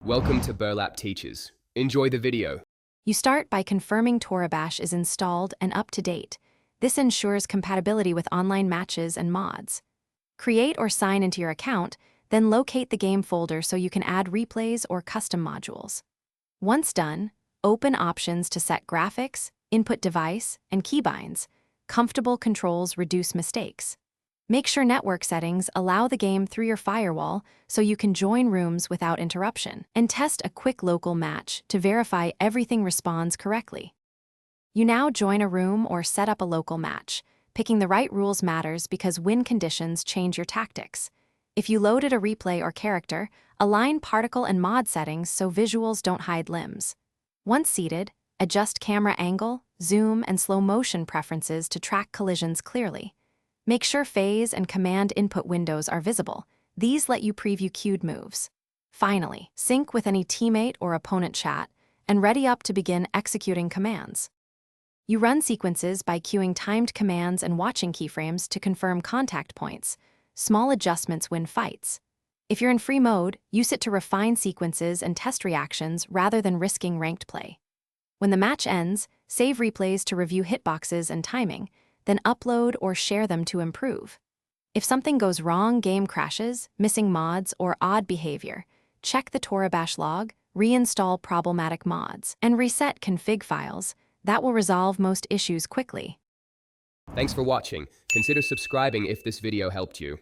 Welcome to Burlap Teachers. Enjoy the video. You start by confirming Toribash is installed and up to date. This ensures compatibility with online matches and mods. Create or sign into your account, then locate the game folder so you can add replays or custom modules. Once done, open options to set graphics, input device, and keybinds. Comfortable controls reduce mistakes. Make sure network settings allow the game through your firewall so you can join rooms without interruption, and test a quick local match to verify everything responds correctly. You now join a room or set up a local match. Picking the right rules matters because win conditions change your tactics. If you loaded a replay or character, align particle and mod settings so visuals don't hide limbs. Once seated, adjust camera angle, zoom, and slow motion preferences to track collisions clearly. Make sure phase and command input windows are visible. These let you preview queued moves. Finally, sync with any teammate or opponent chat, and ready up to begin executing commands. You run sequences by queuing timed commands and watching keyframes to confirm contact points. Small adjustments win fights. If you're in free mode, use it to refine sequences and test reactions rather than risking ranked play. When the match ends, save replays to review hitboxes and timing, then upload or share them to improve. If something goes wrong, game crashes, missing mods, or odd behavior, check the Toribash log, reinstall problematic mods, and reset config files. That will resolve most issues quickly. Thanks for watching. Consider subscribing if this video helped you.